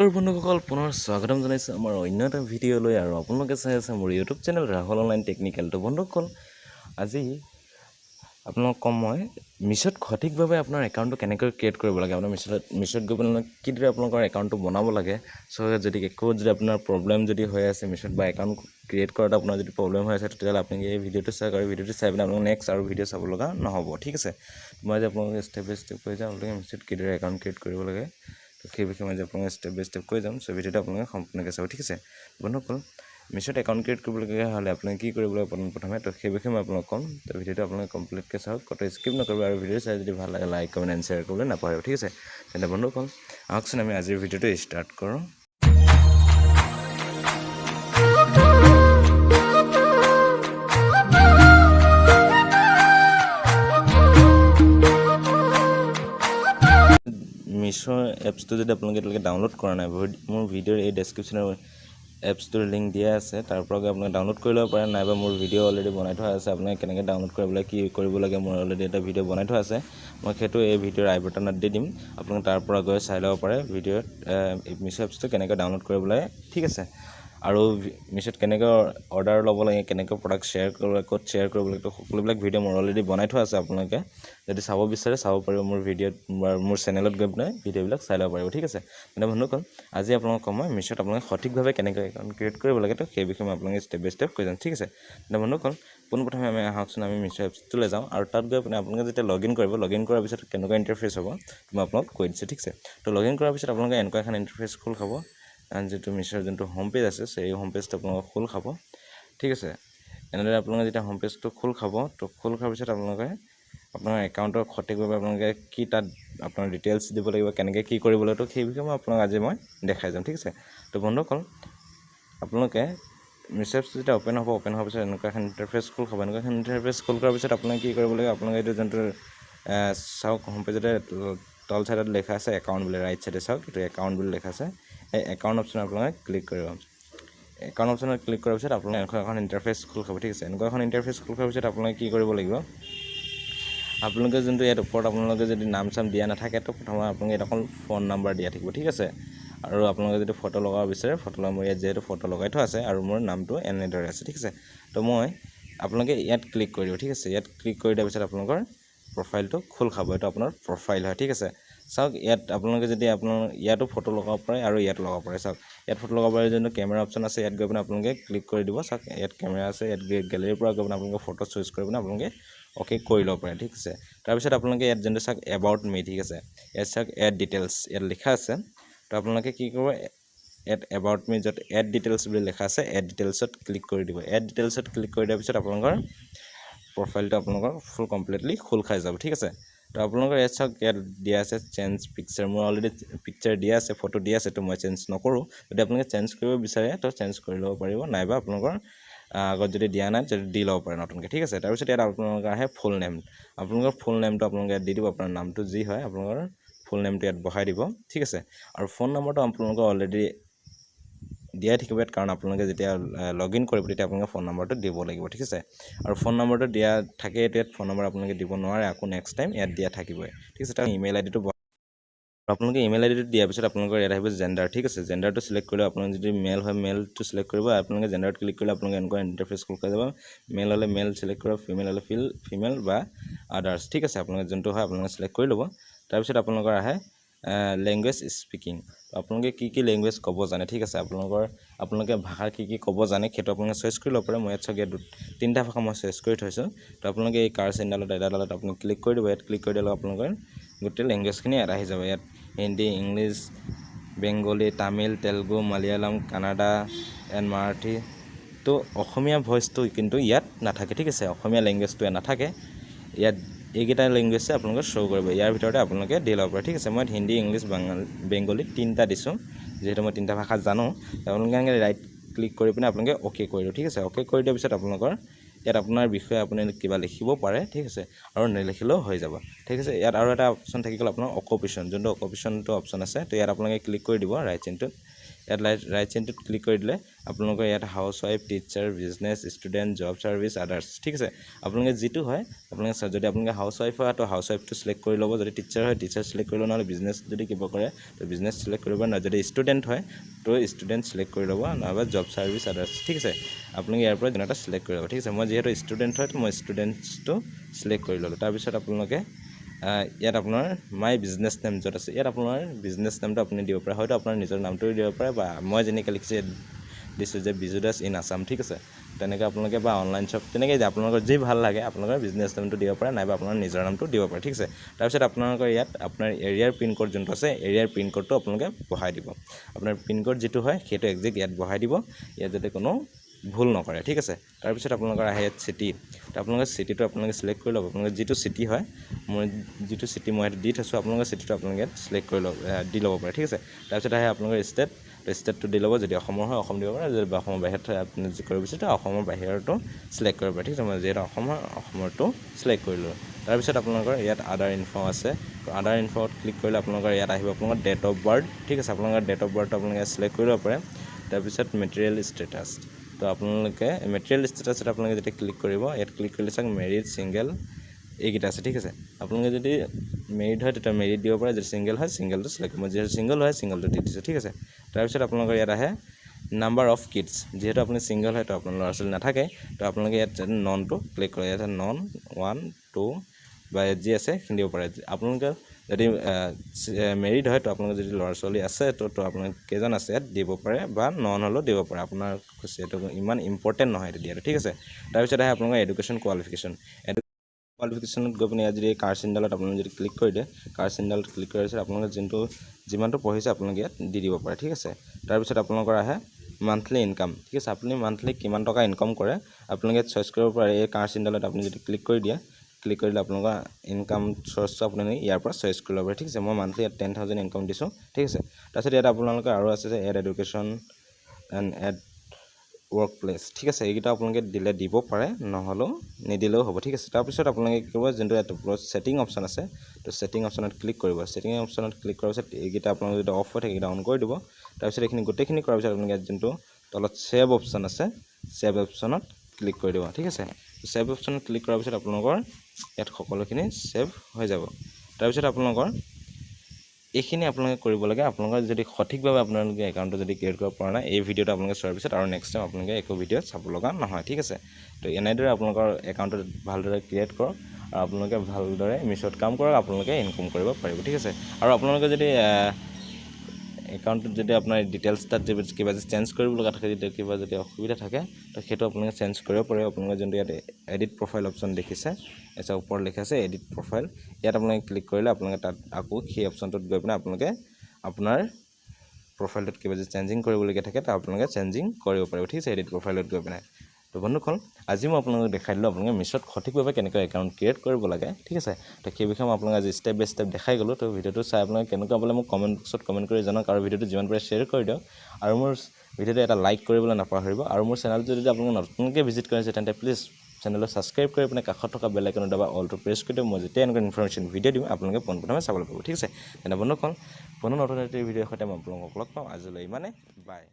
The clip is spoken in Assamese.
নমস্কাৰ বন্ধুসকল পুনৰ স্বাগতম জনাইছোঁ আমাৰ অন্য এটা ভিডিঅ'লৈ আৰু আপোনালোকে চাই আছে মোৰ ইউটিউব চেনেল ৰাহুল অনলাইন টেকনিকেলটো বন্ধুসকল আজি আপোনালোকক কম মই মিছত সঠিকভাৱে আপোনাৰ একাউণ্টটো কেনেকৈ ক্ৰিয়েট কৰিব লাগে আপোনাৰ মিছত গৈ পেলাই কিদৰে আপোনালোকৰ একাউণ্টটো বনাব লাগে যদি আপোনাৰ প্ৰব্লেম যদি হৈ আছে মিছত বা একাউণ্ট ক্ৰিয়েট কৰাত আপোনাৰ যদি প্ৰব্লেম হৈ আছে তেতিয়াহ'লে আপুনি এই ভিডিঅ'টো চাওক আৰু ভিডিঅ'টো চাই পেলাই আপোনালোক নেক্সট আৰু ভিডিঅ' চাব লগা নহ'ব ঠিক আছে মই যে আপোনালোকে ষ্টেপ বাই ষ্টেপ কৈ যাওঁ আপোনালোকে মিছত কিদৰে একাউণ্ট ক্ৰিয়েট কৰিব লাগে সেই বিষয়ে মই আপোনালোকে ষ্টেপ বাই ষ্টেপ কৈ যাম সো ভিডিঅ'টো আপোনালোকে সম্পূৰ্ণকৈ চাব ঠিক আছে বন্ধুসকল মিছত একাউণ্ট ক্ৰিয়েট কৰিবলগীয়া হ'লে আপোনালোকে কি কৰিব লাগিব প্ৰথমে তো সেই বিষয়ে মই আপোনালোকক ক'ম তো ভিডিঅ'টো আপোনালোকে কমপ্লিটকৈ চাওক ক'তো স্কিপ নকৰিব আৰু ভিডিঅ' চাই যদি ভাল লাগে লাইক কমেণ্ট এণ্ড শ্বেয়াৰ কৰিবলৈ নাপাহৰিব ঠিক আছে তেন্তে বন্ধুসকল আহকচোন আমি আজিৰ ভিডিঅ'টো ষ্টাৰ্ট কৰোঁ মিছো এপছটো যদি আপোনালোকে এতিয়ালৈকে ডাউনলোড কৰা নাই মোৰ ভিডিঅ'ৰ এই ডেছক্ৰিপশ্যনৰ এপছটোৰ লিংক দিয়া আছে তাৰ পৰা আপোনালোকে ডাউনলোড কৰি ল'ব পাৰে নাইবা মোৰ ভিডিঅ' অলৰেডি বনাই থোৱা আছে আপোনালোকে কেনেকৈ ডাউনলোড কৰিবলৈ কি কৰিব লাগে মোৰ অলৰেডি এটা ভিডিঅ' বনাই থোৱা আছে মই সেইটো এই ভিডিঅ'ৰ আই বাটনত দি দিম আপোনালোকে তাৰ পৰা গৈ চাই ল'ব পাৰে ভিডিঅ'ত মিছো এপছটো কেনেকৈ ডাউনলোড কৰিব লাগে ঠিক আছে আৰু মিছত কেনেকৈ অৰ্ডাৰ ল'ব লাগে কেনেকৈ প্ৰডাক্ট শ্বেয়াৰ কৰিব লাগে ক'ত শ্বেয়াৰ কৰিব লাগে সকলোবিলাক ভিডিঅ' মোৰ অলৰেডি বনাই থোৱা আছে আপোনালোকে যদি চাব বিচাৰে চাব পাৰিব মোৰ ভিডিঅ'ত মোৰ চেনেলত গৈ পেলাই ভিডিঅ'বিলাক চাই ল'ব পাৰিব ঠিক আছে মানে বন্ধুসকল আজি আপোনালোকক কম মই মিছত আপোনালোকে সঠিকভাৱে কেনেকৈ একাউণ্ট ক্ৰিয়েট কৰিব লাগে তো সেই বিষয়ে মই আপোনালোকে ষ্টেপ বাই ষ্টেপ কৈ যাম ঠিক আছে মানে বন্ধুসকল পোনপ্ৰথমে আমি আহকচোন আমি মিছো এপছটোলৈ যাওঁ আৰু তাত গৈ পেলাই আপোনালোকে যেতিয়া লগইন কৰিব লগইন কৰাৰ পিছত কেনেকুৱা ইণ্টাৰফেচ হ'ব মই আপোনালোকক কৈ দিছোঁ ঠিক আছে তো লগইন কৰাৰ পিছত আপোনালোকে এনেকুৱা এখন ইণ্টাৰফেচ খোল খাব যিটো মিছৰ যোনটো হোম পেজ আছে সেই হোম পেজটো আপোনালোকে খোল খাব ঠিক আছে এনেদৰে আপোনালোকে যেতিয়া হোম পেজটো খোল খাব তো খোল খোৱাৰ পিছত আপোনালোকে আপোনাৰ একাউণ্টৰ সঠিকভাৱে আপোনালোকে কি তাত আপোনাৰ ডিটেইলছ দিব লাগিব কেনেকৈ কি কৰিব লাগিব তো সেই বিষয়ে আপোনাক আজি মই দেখাই যাম ঠিক আছে তো বন্ধুসকল আপোনালোকে মিছো এপছ যেতিয়া অ'পেন হোৱাৰ পিছত এনেকুৱা এখন ইণ্টাৰফেচ খোল খাব এনেকুৱা এখন ইণ্টাৰফেচ খোল কৰাৰ পিছত আপোনালোকে কি কৰিব লাগিব আপোনালোকে এইটো যোনটো চাওক হোম পেজতে তল চাইডত লেখা আছে একাউণ্ট বুলি ৰাইট চাইডে চাওক এইটো একাউণ্ট বুলি লেখা আছে এই একাউণ্ট অপশ্যন আপোনালোকে ক্লিক কৰিব একাউণ্ট অপশ্যনত ক্লিক কৰাৰ পিছত আপোনালোকে এনেকুৱা এখন ইণ্টাৰফেচ খোল খাব ঠিক আছে এনেকুৱা এখন ইণ্টাৰফেচ খোল খোৱাৰ পিছত আপোনালোকে কি কৰিব লাগিব আপোনালোকে যোনটো ইয়াত ওপৰত আপোনালোকে যদি নাম চাম দিয়া নাথাকে তো প্ৰথমে আপোনালোকে এটা অকল ফোন নাম্বাৰ দিয়া থাকিব ঠিক আছে আৰু আপোনালোকে যদি ফটো লগাব বিচাৰে ফটো মোৰ ইয়াত যিহেতু ফটো লগাই থোৱা আছে আৰু মোৰ নামটো এনেদৰে আছে ঠিক আছে তো মই আপোনালোকে ইয়াত ক্লিক কৰি দিব ঠিক আছে ইয়াত ক্লিক কৰি দিয়াৰ পিছত আপোনালোকৰ প্ৰফাইলটো খোল খাব এইটো আপোনাৰ প্ৰফাইল হয় ঠিক আছে চাওক ইয়াত আপোনালোকে যদি ইয়াতো ফটো লগাব পাৰে আৰু ইয়াত লগাব পাৰে চাওক ইয়াত ফটো লগাব পাৰে যোনটো কেমেৰা অপশ্যন আছে ইয়াত গৈ পিনে আপোনালোকে ক্লিক কৰি দিব চাওক ইয়াত কেমেৰা আছে ইয়াত গেলেৰীৰ পৰা গৈ পিনে আপোনালোকে ফটো চুজ কৰি পিনে আপোনালোকে অ'কে কৰি ল'ব পাৰে ঠিক আছে তাৰপিছত আপোনালোকে ইয়াত যোনটো চাওক এবাউট মি ঠিক আছে ইয়াত চাওক এড ডিটেইলছ ইয়াত লিখা আছে তো আপোনালোকে কি কৰিব ইয়াত এবাউট মি য'ত এড ডিটেইলছ বুলি লিখা আছে এড ডিটেইলছত ক্লিক কৰি দিব এড ডিটেইলছত ক্লিক কৰি দিয়াৰ পিছত আপোনালোকৰ প্ৰফাইলটো আপোনালোকৰ ফুল কমপ্লিটলি খোল খাই যাব ঠিক আছে তো আপোনালোকৰ ইয়াত চাওক ইয়াত দিয়া আছে চেঞ্জ পিকচাৰ মোৰ অলৰেডি পিকচাৰ দিয়া আছে ফটো দিয়া আছে তো মই চেঞ্জ নকৰোঁ যদি আপোনালোকে চেঞ্জ কৰিব বিচাৰে তো চেঞ্জ কৰি ল'ব পাৰিব নাইবা আপোনালোকৰ আগত যদি দিয়া নাই যদি দি ল'ব পাৰে নতুনকৈ ঠিক আছে তাৰপিছত ইয়াত আপোনালোকৰ আহে ফুল নেম আপোনালোকৰ ফুল নেমটো আপোনালোকে ইয়াত দি দিব আপোনাৰ নামটো যি হয় আপোনালোকৰ ফুল নেমটো ইয়াত বহাই দিব ঠিক আছে আৰু ফোন নম্বৰটো আপোনালোকৰ অলৰেডি দিয়াই থাকিব ইয়াত কাৰণ আপোনালোকে যেতিয়া লগইন কৰিব তেতিয়া আপোনালোকে ফোন নম্বৰটো দিব লাগিব ঠিক আছে আৰু ফোন নম্বৰটো দিয়া থাকে ইয়াত ফোন নম্বৰ আপোনালোকে দিব নোৱাৰে আকৌ নেক্সট টাইম ইয়াত দিয়া থাকিবই ঠিক আছে তাৰ ইমেইল আইডিটো আপোনালোকে ইমেইল আইডিটো দিয়াৰ পিছত আপোনালোকৰ ইয়াত আহিব জেণ্ডাৰ ঠিক আছে জেণ্ডাৰটো চিলেক্ট কৰিলে আপোনালোকে যদি মেল হয় মেলটো চিলেক্ট কৰিব আপোনালোকে জেণ্ডাৰত ক্লিক কৰিলে আপোনালোকে এনেকুৱা ইণ্টাৰফেচ খোল খাই যাব মেল হ'লে মেল চিলেক্ট কৰিব ফিমেল হ'লে ফিমেল বা আদাৰ্ছ ঠিক আছে আপোনালোকে যোনটো হয় আপোনালোকে চিলেক্ট কৰি ল'ব তাৰপিছত আপোনালোকৰ আহে লেংগুৱেজ স্পিকিং আপোনালোকে কি লেংগুৱেজ ক'ব জানে ঠিক আছে আপোনালোকে ভাষা কি ক'ব জানে সেইটো আপোনালোকে চইচ কৰি ল'ব পাৰে মই ইয়াত চাগে তিনিটা ভাষা মই চইচ কৰি থৈছোঁ তো আপোনালোকে এই কাৰ চিনডালত এডালত আপুনি ক্লিক কৰি দিব ইয়াত ক্লিক কৰি দিলে আপোনালোকৰ গোটেই লেংগুৱেজখিনি ইয়াত আহি যাব ইয়াত Hindi English Bengali Tamil Telugu Malayalam Canada and Marathi তো অসমীয়া ভইচটো কিন্তু ইয়াত নাথাকে ঠিক আছে অসমীয়া লেংগুৱেজটো ইয়াত নাথাকে ইয়াত এইকেইটা লেংগুৱেজে আপোনালোকে শ্ব' কৰিব ইয়াৰ ভিতৰতে আপোনালোকে দি ল'ব পাৰে ঠিক আছে মই হিন্দী ইংলিছ বেংগলী তিনিটা দিছোঁ যিহেতু মই তিনিটা ভাষা জানো আপোনালোকে এনেকৈ ৰাইট ক্লিক কৰি পিনে আপোনালোকে অ'কে কৰি দিব ঠিক আছে অ'কে কৰি দিয়াৰ পিছত আপোনালোকৰ ইয়াত আপোনাৰ বিষয়ে আপুনি কিবা লিখিব পাৰে ঠিক আছে আৰু নিলিখিলেও হৈ যাব ঠিক আছে ইয়াত আৰু এটা অপশ্যন থাকি গ'ল আপোনাৰ অকুপেশ্যন যোনটো অকুপেশ্যনটো অপশ্যন আছে তো ইয়াত আপোনালোকে ক্লিক কৰি দিব ৰাইট চিনটোত ইয়াত ৰাইট চেইনটোত ক্লিক কৰি দিলে আপোনালোকৰ ইয়াত house wife teacher business student job service others ঠিক আছে আপোনালোকে যিটো হয় আপোনালোকে যদি আপোনালোকে হাউচ ৱাইফ হয় তো হাউচ ৱাইফটো চিলেক্ট কৰি ল'ব যদি টিচাৰ হয় টিচাৰ চিলেক্ট কৰি ল'ব নহ'লে বিজনেছ যদি কিবা কৰে তো বিজনেছ চিলেক্ট কৰিব নহয় যদি ষ্টুডেণ্ট হয় তো ষ্টুডেণ্ট চিলেক্ট কৰি ল'ব নহ'বা জব ছাৰ্ভিচ আদাৰ্ছ ঠিক আছে আপোনালোকে ইয়াৰ পৰা যেনে এটা চিলেক্ট কৰি ল'ব ঠিক আছে মই যিহেতু ষ্টুডেণ্ট হয় তো মই ষ্টুডেণ্টছটো চিলেক্ট কৰি ল'লোঁ তাৰপিছত আপোনালোকে ইয়াত আপোনাৰ মাই বিজনেছ নেম য'ত আছে ইয়াত আপোনাৰ বিজনেছ নেমটো আপুনি দিব পাৰে হয়তো আপোনাৰ নিজৰ নামটো দিব পাৰে বা মই যেনেকৈ লিখিছে দিছোঁ যে বিজু দাস ইন আছাম ঠিক আছে তেনেকৈ আপোনালোকে বা অনলাইন শ্বপ তেনেকৈ আপোনালোকৰ যি ভাল লাগে আপোনালোকৰ বিজনেছ নেমটো দিব পাৰে নাইবা আপোনাৰ নিজৰ নামটো দিব পাৰে ঠিক আছে তাৰপিছত আপোনালোকৰ ইয়াত আপোনাৰ এৰিয়াৰ পিন ক'ড যোনটো আছে এৰিয়াৰ পিন ক'ডটো আপোনালোকে বহাই দিব আপোনাৰ পিন ক'ড যিটো হয় সেইটো একজেক্ট ইয়াত বহাই দিব ইয়াত যাতে কোনো ভুল নকৰে ঠিক আছে তাৰপিছত আপোনালোকৰ আহে ইয়াত চিটি তো আপোনালোকে চিটিটো আপোনালোকে চিলেক্ট কৰি ল'ব আপোনালোকে যিটো চিটি হয় মই যিটো চিটি মই ইয়াত দি থৈছোঁ আপোনালোকে চিটিটো আপোনালোকে ইয়াত চিলেক্ট কৰি ল'ব দি ল'ব পাৰে ঠিক আছে তাৰপিছত আহে আপোনালোকৰ ষ্টেটটো দি ল'ব যদি অসমৰ হয় অসম দিব পাৰে যদি অসমৰ বাহিৰত হয় আপুনি যি কৰিব বিচাৰে অসমৰ বাহিৰতো চিলেক্ট কৰিব পাৰে ঠিক আছে মই যিহেতু অসমৰটো চিলেক্ট কৰিলোঁ তাৰপিছত আপোনালোকৰ ইয়াত আদাৰ ইনফো আছে আদাৰ ইনফোত ক্লিক কৰিলে আপোনালোকৰ ইয়াত আহিব আপোনালোকৰ ডেট অফ বাৰ্থ ঠিক আছে আপোনালোকৰ ডেট অফ বাৰ্থটো আপোনালোকে চিলেক্ট কৰি ল'ব পাৰে তাৰপিছত মেটেৰিয়েল ষ্টেটাছ তো আপোনালোকে মেটেৰিয়েল ষ্টেটাছত আপোনালোকে যেতিয়া ক্লিক কৰিব ইয়াত ক্লিক কৰিলে চাওক মেৰিড ছিংগল এইকেইটা আছে ঠিক আছে আপোনালোকে যদি মেৰিড হয় তেতিয়া মেৰিড দিব পাৰে যদি ছিংগল হয় ছিংগলটো চিলেক্ট কৰিব যিহেতু ছিংগল হয় ছিংগলটো দি দিছোঁ ঠিক আছে তাৰপিছত আপোনালোকৰ ইয়াত আহে নাম্বাৰ অফ কিডছ যিহেতু আপুনি ছিংগল হয় তো আপোনাৰ ল'ৰা ছোৱালী নাথাকে তো আপোনালোকে ইয়াত ননটো ক্লিক কৰে ইয়াত নন 1 2 বা যি আছে সেইখিনি দিব পাৰে আপোনালোকে যদি মেৰিড হয় তো আপোনালোকৰ যদি ল'ৰা ছোৱালী আছে তো আপোনালোকে কেইজন আছে ইয়াত দিব পাৰে বা নন হ'লেও দিব পাৰে আপোনাৰ খুচি এইটো ইমান ইম্পৰ্টেণ্ট নহয় এইটো দিয়াটো ঠিক আছে তাৰপিছত আহে আপোনালোকৰ এডুকেশ্যন কোৱালিফিকেশ্যনত গৈ পিনে ইয়াত যদি কাৰ চিনডালত আপোনালোকে যদি ক্লিক কৰি দিয়ে কাৰ চিনডালত ক্লিক কৰাৰ পিছত আপোনালোকে যিমানটো পঢ়িছে আপোনালোকে ইয়াত দি দিব পাৰে ঠিক আছে তাৰপিছত আপোনালোকৰ আহে মান্থলি ইনকাম ঠিক আছে আপুনি মান্থলি কিমান টকা ইনকাম কৰে আপোনালোকে ইয়াত চইচ কৰিব পাৰে এই কাৰ চিনডালত আপুনি যদি ক্লিক কৰি দিয়ে ক্লিক কৰিলে আপোনালোকৰ ইনকাম চ'ৰ্চটো আপুনি ইয়াৰ পৰা চইচ কৰি ল'ব পাৰে ঠিক আছে মই মান্থলি ইয়াত 10,000 ইনকাম দিছোঁ ঠিক আছে তাৰপিছত ইয়াত আপোনালোকে আৰু আছে যে এড এডুকেশ্যন এণ্ড এড ৱৰ্ক প্লেচ ঠিক আছে এইকেইটা আপোনালোকে দিলে দিব পাৰে নহ'লেও নিদিলেও হ'ব ঠিক আছে তাৰপিছত আপোনালোকে কি কৰিব যোনটো ইয়াত ওপৰত ছেটিং অপশ্যন আছে তো ছেটিং অপশ্যনত ক্লিক কৰিব ছেটিং অপশ্যনত ক্লিক কৰাৰ পিছত এইকেইটা আপোনালোকে যদি অফ হৈ থাকে এইকেইটা অন কৰি দিব তাৰপিছত এইখিনি গোটেইখিনি কৰাৰ পিছত আপোনালোকে ইয়াত যোনটো তলত ছেভ অপশ্যন আছে ছেভ অপশ্যনত ক্লিক কৰি দিব ঠিক আছে ছেভ অপশ্যনত ক্লিক কৰাৰ পিছত আপোনালোকৰ ইয়াত সকলোখিনি ছেভ হৈ যাব তাৰপিছত আপোনালোকৰ এইখিনি আপোনালোকে কৰিব লাগে আপোনালোকৰ যদি সঠিকভাৱে আপোনালোকে একাউণ্টটো যদি ক্ৰিয়েট কৰিব পৰা নাই এই ভিডিঅ'টো আপোনালোকে চোৱাৰ পিছত আৰু নেক্সট টাইম আপোনালোকে একো ভিডিঅ' চাব লগা নহয় ঠিক আছে তো এনেদৰে আপোনালোকৰ একাউণ্টটো ভালদৰে ক্ৰিয়েট কৰক আৰু আপোনালোকে ভালদৰে মিছত কাম কৰক আপোনালোকে ইনকাম কৰিব পাৰিব ঠিক আছে আৰু আপোনালোকে যদি একাউণ্টত যদি আপোনাৰ ডিটেইলছ তাত কিবা যদি চেঞ্জ কৰিব লগা থাকে যদি কিবা যদি অসুবিধা থাকে তো সেইটো আপোনালোকে চেঞ্জ কৰিব পাৰিব আপোনালোকে যোনটো ইয়াত এডিট প্ৰফাইল অপশ্যন দেখিছে এছা ওপৰত লিখা আছে এডিট প্ৰফাইল ইয়াত আপোনালোকে ক্লিক কৰিলে আপোনালোকে তাত আকৌ সেই অপশ্যনটোত গৈ পিনে আপোনালোকে আপোনাৰ প্ৰফাইলটোত কিবা যদি চেঞ্জিং কৰিবলগীয়া থাকে তো আপোনালোকে চেঞ্জিং কৰিব পাৰিব ঠিক আছে এডিট প্ৰফাইলত গৈ পিনে তো বন্ধুসকল আজি মই আপোনালোকক দেখাই দিলোঁ আপোনালোকে মিছত সঠিকভাৱে কেনেকৈ একাউণ্ট ক্ৰিয়েট কৰিব লাগে ঠিক আছে তো সেই বিষয়ে মই আপোনালোকে আজি ষ্টেপ বাই ষ্টেপ দেখাই গ'লোঁ তো ভিডিঅ'টো চাই আপোনালোকে কেনেকুৱা পালে মোক কমেণ্ট বক্সত কমেণ্ট কৰি জনাওক আৰু ভিডিঅ'টো যিমান পাৰে শ্বেয়াৰ কৰি দিয়ক আৰু মোৰ ভিডিঅ'টো এটা লাইক কৰিবলৈ নাপাহৰিব আৰু মোৰ চেনেলটো যদি আপোনালোকে নতুনকৈ ভিজিট কৰিছে তেন্তে প্লিজ চেনেলটো ছাবস্ক্ৰাইব কৰি পিনে কাষত থকা বেল আইকনত দবাই অলটো প্ৰেছ কৰি দিয়ক মই যেতিয়া এনেকুৱা ইনফৰমেশ্যন ভিডিঅ' দিম আপোনালোকে পোনপ্ৰথমে চাবলৈ পাব ঠিক আছে তেনে বন্ধুসকল পুনৰ নতুন এটা ভিডিঅ'ৰ সৈতে মই আপোনালোকক লগ পাম আজিলৈ ইমানে বাই